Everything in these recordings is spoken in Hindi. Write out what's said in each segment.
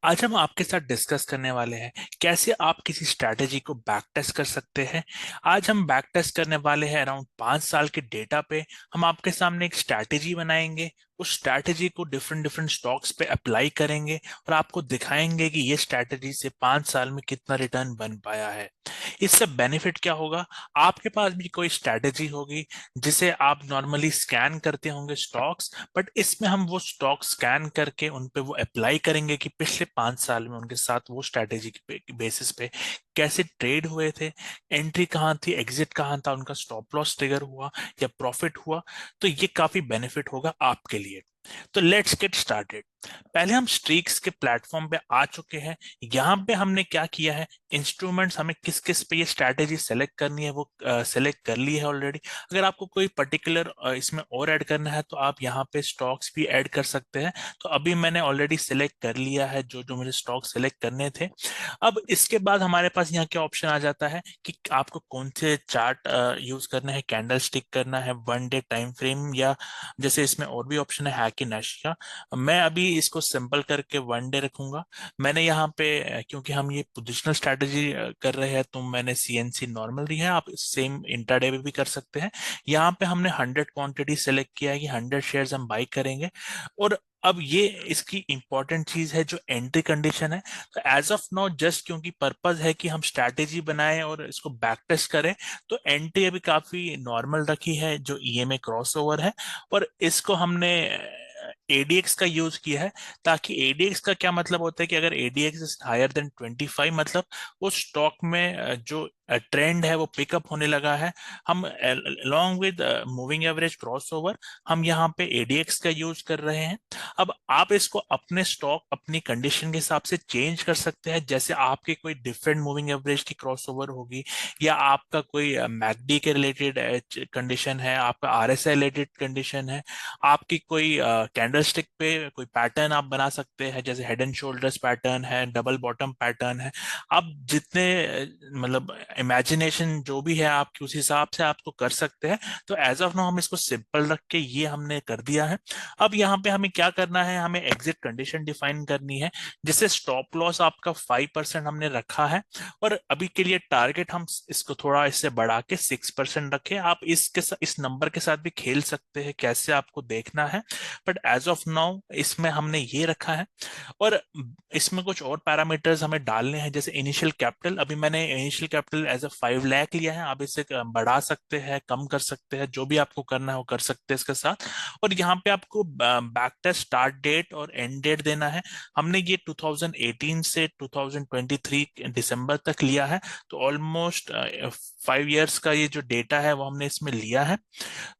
आज हम आपके साथ डिस्कस करने वाले हैं कैसे आप किसी स्ट्रैटेजी को बैक टेस्ट कर सकते हैं। आज हम बैक टेस्ट करने वाले हैं अराउंड 5 साल के डेटा पे। हम आपके सामने एक स्ट्रैटेजी बनाएंगे, उस स्ट्रैटेजी को डिफरेंट डिफरेंट स्टॉक्स पे अप्लाई करेंगे और आपको दिखाएंगे कि ये स्ट्रैटेजी से 5 साल में कितना रिटर्न बन पाया है। इससे बेनिफिट क्या होगा? आपके पास भी कोई स्ट्रैटेजी होगी जिसे आप नॉर्मली स्कैन करते होंगे स्टॉक्स, बट इसमें हम वो स्टॉक स्कैन करके उन पे वो अप्लाई करेंगे कि पिछले 5 साल में उनके साथ वो स्ट्रैटेजी के बेसिस पे कैसे ट्रेड हुए थे, एंट्री कहाँ थी, एग्जिट कहाँ था, उनका स्टॉप लॉस ट्रिगर हुआ या प्रॉफिट हुआ। तो ये काफी बेनिफिट होगा आपके लिए। तो लेट्स गेट स्टार्टेड। पहले हम स्ट्रीक्स के प्लेटफॉर्म पे आ चुके हैं। यहाँ पे हमने क्या किया है, इंस्ट्रूमेंट्स हमें किस किस पे ये स्ट्रैटेजी सेलेक्ट करनी है वो सेलेक्ट कर ली है ऑलरेडी। अगर आपको कोई पर्टिकुलर इसमें और ऐड करना है तो आप यहाँ पे स्टॉक्स भी ऐड कर सकते हैं। तो अभी मैंने ऑलरेडी सेलेक्ट कर लिया है जो जो मुझे स्टॉक सेलेक्ट करने थे। अब इसके बाद हमारे पास यहाँ क्या ऑप्शन आ जाता है कि आपको कौन से चार्ट यूज करना है, कैंडल स्टिक करना है, 1 डे टाइम फ्रेम, या जैसे इसमें और भी ऑप्शन है हैक इन एशिया। मैं अभी इसको सिंपल करके 1 डे रखूंगा। मैंने यहाँ पे क्योंकि हम ये पोजिशनल स्ट्रैटेजी कर रहे हैं तो मैंने सीएनसी नॉर्मल दी है। आप सेम इंट्राडे में भी कर सकते हैं। यहाँ पे हमने 100 क्वांटिटी सेलेक्ट किया है कि 100 शेयर्स हम बाई करेंगे। और अब ये इसकी इंपॉर्टेंट चीज है जो एंट्री कंडीशन है। तो एज ऑफ नाउ जस्ट क्योंकि पर्पस है कि हम स्ट्रैटेजी बनाएं और इसको बैक टेस्ट करें, तो एंट्री अभी काफी नॉर्मल रखी है जो ईएमए क्रॉसओवर है। और इसको हमने एडीएक्स का यूज किया है, ताकि एडीएक्स का क्या मतलब होता है कि अगर एडीएक्स इज हायर देन 25 मतलब वो स्टॉक में जो ट्रेंड है वो पिकअप होने लगा है। हम along with moving average crossover हम यहाँ पे एडीएक्स का यूज कर रहे हैं। अब आप इसको अपने स्टॉक अपनी कंडीशन के हिसाब से चेंज कर सकते हैं। जैसे आपके कोई डिफरेंट मूविंग एवरेज की क्रॉसओवर होगी, या आपका कोई मैकडी के रिलेटेड कंडीशन है, आपका आरएसआई रिलेटेड कंडीशन है, आपकी कोई कैंडलस्टिक पे कोई पैटर्न आप बना सकते हैं, जैसे हेड एंड शोल्डर्स पैटर्न है, डबल बॉटम पैटर्न है। आप जितने मतलब इमेजिनेशन जो भी है आपकी उस हिसाब से आपको कर सकते हैं। तो एज ऑफ नाउ हम इसको सिंपल रख के ये हमने कर दिया है। अब यहाँ पे हमें क्या करना है, हमें एग्जिट कंडीशन डिफाइन करनी है। जैसे स्टॉप लॉस आपका 5% हमने रखा है, और अभी के लिए टारगेट हम इसको थोड़ा इससे बढ़ा के 6% रखें। आप इस नंबर के साथ भी खेल सकते हैं, कैसे आपको देखना है। बट एज ऑफ नाउ इसमें हमने ये रखा है। और इसमें कुछ और पैरामीटर्स हमें डालने हैं, जैसे इनिशियल कैपिटल। अभी मैंने initial capital as a 5 lakh लिया है। आप इसे बढ़ा सकते हैं, कम कर सकते हैं, जो भी आपको करना है वो कर सकते हैं इसके साथ। और यहाँ पे आपको बैक टेस्ट स्टार्ट डेट और एंड डेट देना है। हमने ये 2018 से 2023 दिसंबर तक लिया है। तो ऑलमोस्ट 5 इयर्स का ये जो डेटा है वो हमने इसमें लिया है।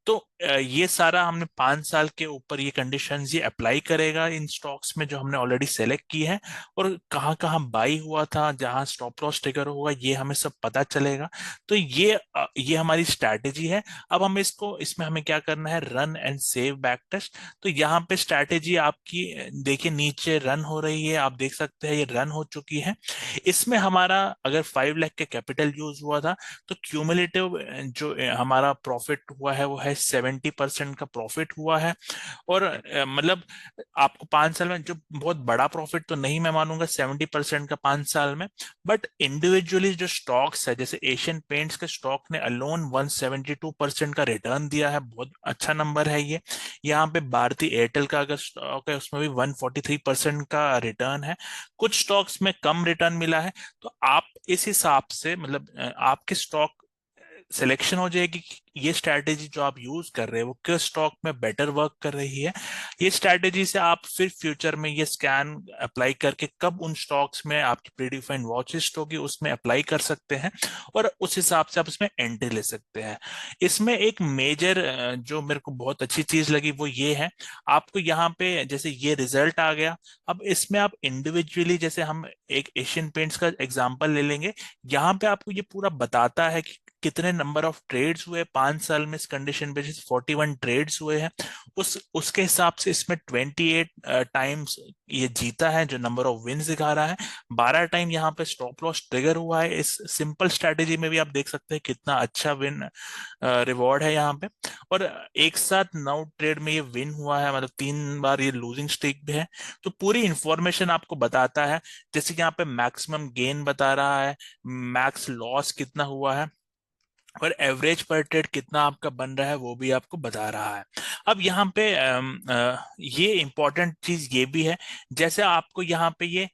तो ये सारा हमने 5 साल के ऊपर ये कंडीशंस ये अप्लाई करेगा इन स्टॉक्स में जो हमने ऑलरेडी सेलेक्ट की है। और कहाँ कहाँ बाई हुआ था, जहां स्टॉप लॉस ट्रिगर होगा, ये हमें सब पता चलेगा। तो ये हमारी स्ट्रैटेजी है। अब हम इसको इसमें हमें क्या करना है, run and save back test. तो यहाँ पे स्ट्रैटेजी आपकी देखिए नीचे रन हो रही है, आप देख सकते हैं ये रन हो चुकी है। इसमें हमारा अगर 5 लाख के कैपिटल यूज हुआ था तो क्यूमुलेटिव जो हमारा प्रॉफिट हुआ है वो है 70% का प्रॉफिट हुआ है। और मतलब आपको 5 साल में जो बहुत बड़ा प्रॉफिट तो नहीं मैं मानूंगा 70% का 5 साल में। बट इंडिविजुअली जो स्टॉक्स है, जैसे एशियन पेंट्स के स्टॉक ने अलोन 172% का रिटर्न दिया है, बहुत अच्छा नंबर है ये। यहाँ पे भारतीय एयरटेल का अगर स्टॉक है उसमें भी 143% का रिटर्न है। कुछ स्टॉक्स में कम रिटर्न मिला है। तो आप इस हिसाब से मतलब आपके स्टॉक सिलेक्शन हो जाएगी कि ये स्ट्रैटेजी जो आप यूज कर रहे हैं वो किस स्टॉक में बेटर वर्क कर रही है। ये स्ट्रैटेजी से आप फिर फ्यूचर में ये स्कैन अप्लाई करके कब उन स्टॉक्स में आपकी प्रीडिफाइंड वॉच लिस्ट होगी उसमें अप्लाई कर सकते हैं, और उस हिसाब से आप इसमें एंट्री ले सकते हैं। इसमें एक मेजर जो मेरे को बहुत अच्छी चीज लगी वो ये है, आपको यहाँ पे जैसे ये रिजल्ट आ गया। अब इसमें आप इंडिविजुअली, जैसे हम एक एशियन पेंट्स का एग्जांपल ले लेंगे, यहाँ पे आपको ये पूरा बताता है कि कितने नंबर ऑफ ट्रेड्स हुए 5 साल में, इस कंडीशन पे 41 ट्रेड्स हुए हैं, उसके हिसाब से इसमें 28 टाइम्स ये जीता है, जो नंबर ऑफ विन्स दिखा रहा है। 12 टाइम यहाँ पे स्टॉप लॉस ट्रिगर हुआ है। इस सिंपल स्ट्रेटेजी में भी आप देख सकते हैं कितना अच्छा विन रिवॉर्ड है यहाँ पे। और एक साथ 9 ट्रेड में ये विन हुआ है, मतलब 3 बार ये लूजिंग स्ट्रीक भी है। तो पूरी इंफॉर्मेशन आपको बताता है, जैसे कि यहाँ पे मैक्सिमम गेन बता रहा है, मैक्स लॉस कितना हुआ है, और एवरेज पर ट्रेड कितना आपका बन रहा है वो भी आपको बता रहा है। अब यहाँ पे ये इंपॉर्टेंट चीज ये भी है, जैसे आपको यहाँ पे ये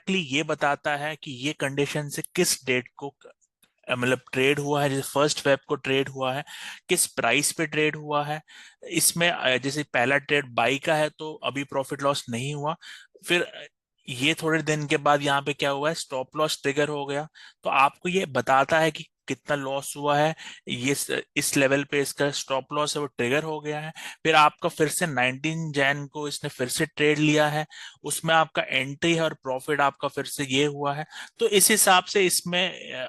ये बताता है कि ये कंडीशन से किस डेट को मतलब ट्रेड हुआ है। जैसे 1 फेब को ट्रेड हुआ है, किस प्राइस पे ट्रेड हुआ है। इसमें जैसे पहला ट्रेड बाई का है तो अभी प्रॉफिट लॉस नहीं हुआ। फिर ये थोड़े दिन के बाद यहाँ पे क्या हुआ है, स्टॉप लॉस ट्रिगर हो गया, तो आपको ये बताता है कि कितना लॉस हुआ है। इस लेवल पे इसका स्टॉप लॉस है वो ट्रिगर हो गया है। फिर आपका फिर से 19 जैन को इसने फिर से ट्रेड लिया है, उसमें आपका एंट्री है और प्रॉफिट आपका फिर से ये हुआ है। तो इस हिसाब से इसमें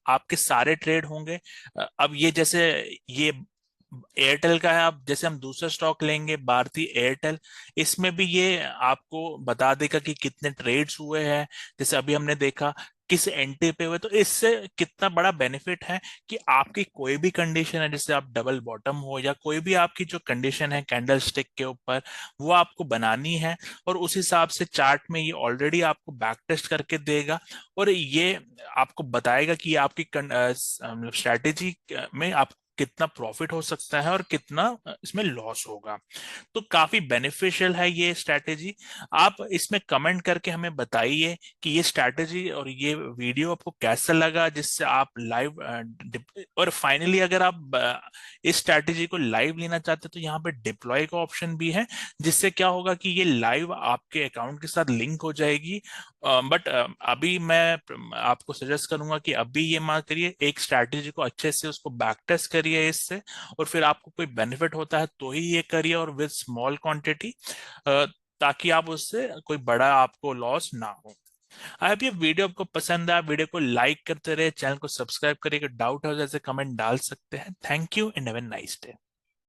आपके सारे ट्रेड होंगे। अब ये जैसे ये एयरटेल का है, आप जैसे हम दूसरा स्टॉक लेंगे भारतीय एयरटेल, इसमें भी ये आपको बता देगा कि कितने ट्रेड्स हुए हैं, जैसे अभी हमने देखा किस एंट्री पे हुए। तो इससे कितना बड़ा बेनिफिट है कि आपकी कोई भी कंडीशन है, जैसे आप डबल बॉटम हो या कोई भी आपकी जो कंडीशन है कैंडल स्टिक के ऊपर, वो आपको बनानी है, और उस हिसाब से चार्ट में ये ऑलरेडी आपको बैक टेस्ट करके देगा, और ये आपको बताएगा कि आपकी मतलब स्ट्रैटेजी में आप कितना प्रॉफिट हो सकता है और कितना इसमें लॉस होगा। तो काफी बेनिफिशियल है ये स्ट्रैटेजी। आप इसमें कमेंट करके हमें बताइए कि ये स्ट्रैटेजी और ये वीडियो आपको कैसा लगा, जिससे आप लाइव और फाइनली अगर आप इस स्ट्रैटेजी को लाइव लेना चाहते हैं तो यहाँ पे डिप्लॉय का ऑप्शन भी है, जिससे क्या होगा कि ये लाइव आपके अकाउंट के साथ लिंक हो जाएगी। बट अभी मैं आपको सजेस्ट करूंगा कि अभी ये मत करिए, एक स्ट्रैटेजी को अच्छे से उसको बैक टेस्ट करिए इससे, और फिर आपको कोई बेनिफिट होता है तो ही ये करिए, और विद स्मॉल क्वांटिटी, ताकि आप उससे कोई बड़ा आपको लॉस ना हो। आई होप ये वीडियो आपको पसंद आया। वीडियो को लाइक करते रहे, चैनल को सब्सक्राइब करिए। डाउट हो जैसे कमेंट डाल सकते हैं। Thank you and have a nice day.